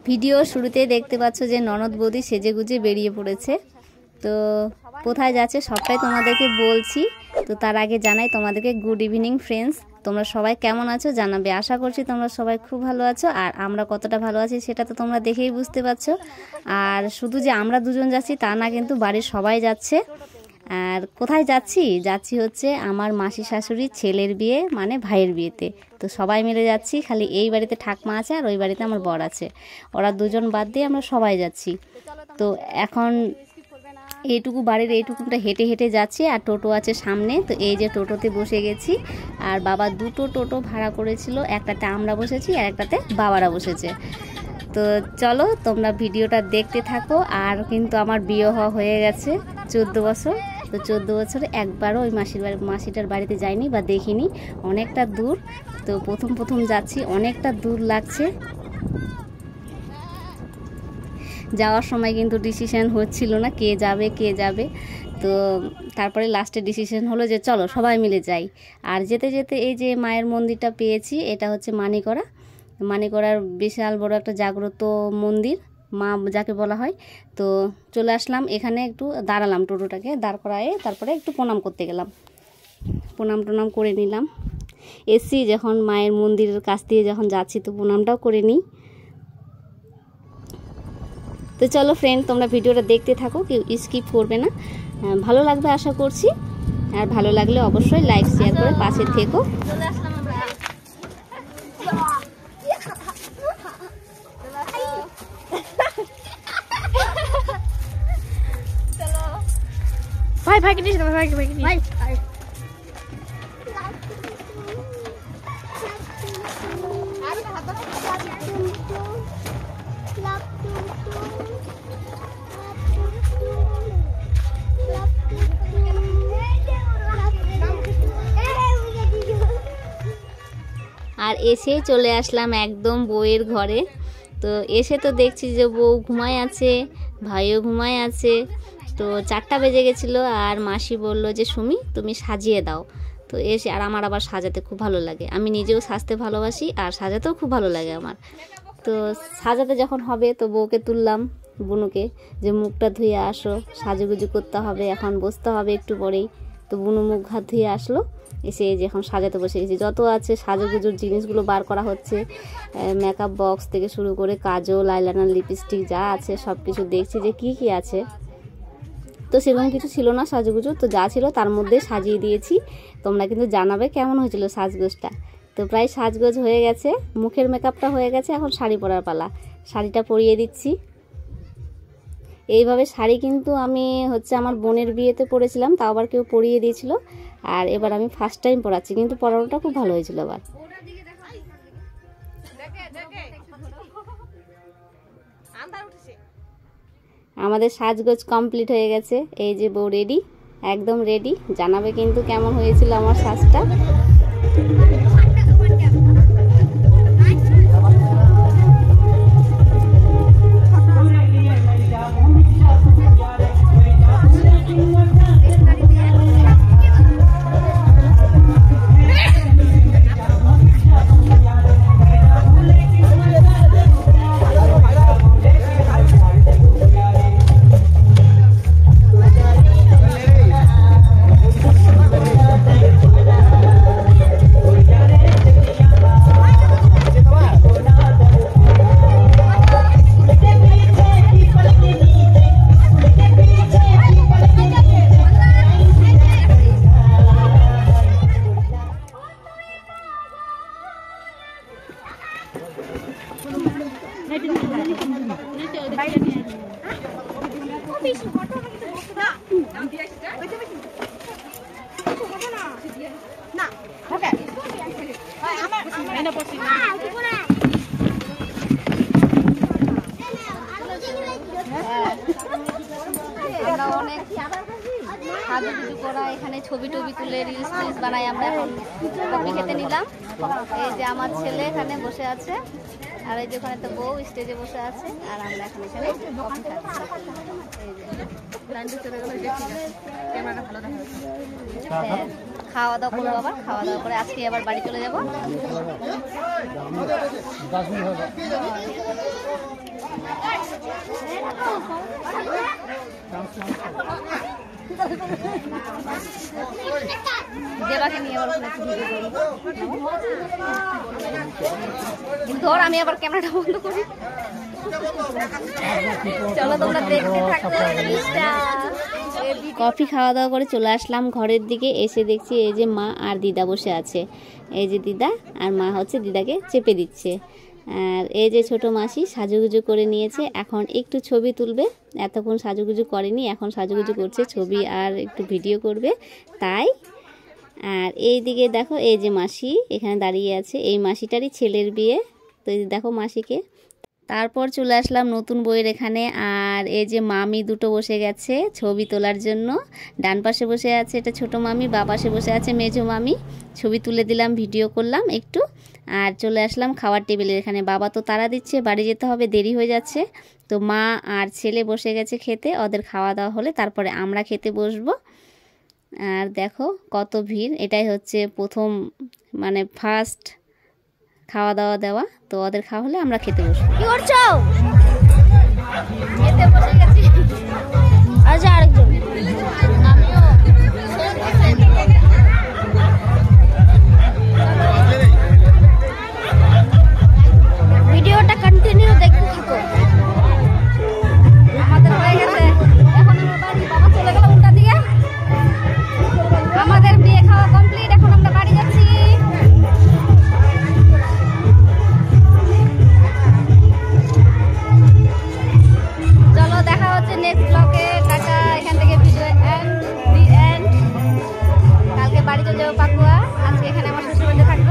Video শুরুতেই দেখতে পাচ্ছ যে ননদ বৌদি সেজেগুজে বেরিয়ে পড়েছে। তো কোথায় যাচ্ছে সবটাই তোমাদেরকে বলছি। তো তার আগে জানাই তোমাদেরকে গুড ইভিনিং ফ্রেন্ডস। তোমরা সবাই কেমন আছো জানাবে। আশা করছি তোমরা সবাই খুব ভালো আছো, আর আমরা কতটা ভালো আছি সেটা তো তোমরা দেখেই বুঝতে পারছো। আর শুধু যে আমরা দুজন যাচ্ছি তা না, কিন্তু বাড়ির সবাই যাচ্ছে। আর কোথায় যাচ্ছি হচ্ছে আমার মাসি শাশুড়ির ছেলের বিয়ে, মানে ভাইয়ের বিয়েতে। তো সবাই মিলে যাচ্ছি। খালি এই বাড়িতে ঠাকমা আছে আর ওই বাড়িতে আমার বর আছে, ওরা দুজন বাদ দিয়ে আমরা সবাই যাচ্ছি। তো এখন এইটুকু বাড়ির এইটুকুটা হেঁটে হেঁটে যাচ্ছি, আর টোটো আছে সামনে। তো এই যে টোটোতে বসে গেছি, আর বাবা দুটো টোটো ভাড়া করেছিল, একটাতে আমরা বসেছি আর একটাতে বাবারা বসেছে। তো চলো তোমরা ভিডিওটা দেখতে থাকো। আর কিন্তু আমার বিয়ে হয়ে গেছে 14 বছর। তো 14 বছরে একবারও ওই মাসিটার বাড়িতে যাইনি বা দেখিনি, অনেকটা দূর। তো প্রথম যাচ্ছি, অনেকটা দূর লাগছে। যাওয়ার সময় কিন্তু ডিসিশন হচ্ছিল না কে যাবে। তো তারপরে লাস্টে ডিসিশন হলো যে চলো সবাই মিলে যাই। আর যেতে যেতে এই যে মায়ের মন্দিরটা পেয়েছি, এটা হচ্ছে মানিকড়ার বিশাল বড় একটা জাগ্রত মন্দির, মা যাকে বলা হয়। তো চলে আসলাম এখানে, একটু দাঁড়ালাম, টোটোটাকে দাঁড় করায়ে তারপরে একটু প্রণাম করতে গেলাম। প্রণাম করে নিলাম। এসছি যখন মায়ের মন্দিরের কাছ দিয়ে যখন যাচ্ছি তো প্রণামটাও করে নিই। তো চলো ফ্রেন্ড, তোমরা ভিডিওটা দেখতে থাকো, কেউ স্কিপ করবে না, ভালো লাগবে আশা করছি। আর ভালো লাগলে অবশ্যই লাইক শেয়ার করে পাশে থেকো। ভাই কিনিস না, ভাই আর এসে চলে আসলাম একদম বউয়ের ঘরে। তো এসে তো দেখছি যে বউ ঘুমায় আছে, ভাইও ঘুমায় আছে। তো 4টা বেজে গেছিলো, আর মাসি বলল যে সুমি তুমি সাজিয়ে দাও। তো এসে, আর আমার আবার সাজাতে খুব ভালো লাগে, আমি নিজেও সাজতে ভালোবাসি আর সাজাতেও খুব ভালো লাগে আমার। তো সাজাতে যখন হবে তো বউকে তুললাম, বুনুকে, যে মুখটা ধুয়ে আসো, সাজুগুজু করতে হবে, এখন বসতে হবে একটু পরেই। তো বুনু মুখ হাত ধুয়ে আসলো, এসে যে এখন সাজাতে বসে গেছি। যত আছে সাজুগুজুর জিনিসগুলো বার করা হচ্ছে, মেকআপ বক্স থেকে শুরু করে কাজল, আইলাইনার, লিপস্টিক যা আছে সব কিছু দেখছি যে কি আছে। তো সেরকম কিছু ছিল না সাজুগুজু, তো যা ছিল তার মধ্যে সাজিয়ে দিয়েছি। তোমরা কিন্তু জানাবে কেমন হয়েছিল সাজগোজটা। তো প্রায় সাজগোজ হয়ে গেছে, মুখের মেকআপটা হয়ে গেছে, এখন শাড়ি পরার পালা। শাড়িটা পরিয়ে দিচ্ছি। এইভাবে শাড়ি কিন্তু আমি হচ্ছে আমার বোনের বিয়েতে পরেছিলাম, তাও আবার কেউ পরিয়ে দিয়েছিল। আর এবার আমি ফার্স্ট টাইম পরাচ্ছি, কিন্তু পরানোটা খুব ভালো হয়েছিল। আবার আমাদের সাজগোজ কমপ্লিট হয়ে গেছে। এই যে বউ রেডি, একদম রেডি। জানাবে কিন্তু কেমন হয়েছিল আমার সাজটা। আমরা অনেক সাজুগুজু করা, এখানে ছবি টবি তুলে রিলস বানাই। আমরা এখন কফি খেতে নিলাম। এই যে আমার ছেলে এখানে বসে আছে, আর এই যে ওখানে তো বউ স্টেজে বসে আছে, আর আমরা এখন এখানে কফি খাচ্ছি। এই যে খাওয়া দাওয়া করবো, আবার খাওয়া দাওয়া করে আজকে আবার বাড়ি চলে যাবো। দেবাকে নিয়ে আবার ধর, আমি আবার ক্যামেরাটা বন্ধ করি। চলো তোমরা দেখতে থাকো। কফি খাওয়া দাওয়া করে চলে আসলাম ঘরের দিকে। এসে দেখছি এই যে মা আর দিদা বসে আছে। এই যে দিদা আর মা হচ্ছে দিদাকে চেপে দিচ্ছে। আর এই যে ছোট মাসি সাজুগুজু করে নিয়েছে, এখন একটু ছবি তুলবে। এতক্ষণ সাজুগুজু করেনি, এখন সাজুগুজু করছে, ছবি আর একটু ভিডিও করবে তাই। আর এই দিকে দেখো এই যে মাসি এখানে দাঁড়িয়ে আছে, এই মাসিটারই ছেলের বিয়ে। তো এই দেখো মাসিকে। তারপর চলে আসলাম নতুন বইয়ের এখানে। আর এই যে মামি দুটো বসে গেছে ছবি তোলার জন্য। ডান পাশে বসে আছে এটা ছোট মামি, বা পাশে বসে আছে মেজো মামি। ছবি তুলে দিলাম, ভিডিও করলাম একটু, আর চলে আসলাম খাওয়ার টেবিলের এখানে। বাবা তো তাড়া দিচ্ছে, বাড়ি যেতে হবে, দেরি হয়ে যাচ্ছে। তো মা আর ছেলে বসে গেছে খেতে, ওদের খাওয়া দাওয়া হলে তারপরে আমরা খেতে বসবো। আর দেখো কত ভিড়, এটাই হচ্ছে প্রথম মানে ফার্স্ট খাওয়া দাওয়া দেওয়া। তো ওদের খাওয়া হলে আমরা খেতে বসবো। কি করছো? খেতে বসে গেছি। আচ্ছা আরেকজন ভিডিওটা কন্টিনিউ দেখতে থাকো। আমাদের হয়ে গেছে, এখন বাবা চলে গেল উল্টা দিকে। আমাদের বিয়ে খাওয়া কমপ্লিট, এখন আমরা বাড়ি যাচ্ছি। চলো দেখা হচ্ছে নেক্সট ব্লগে। টাটা। এখান থেকে ভিডিও এন্ড। কালকে বাড়ি চলে যাবো পাকুয়া। আজকে এখানে আমার শ্বশুরবাড়িতে থাকবো।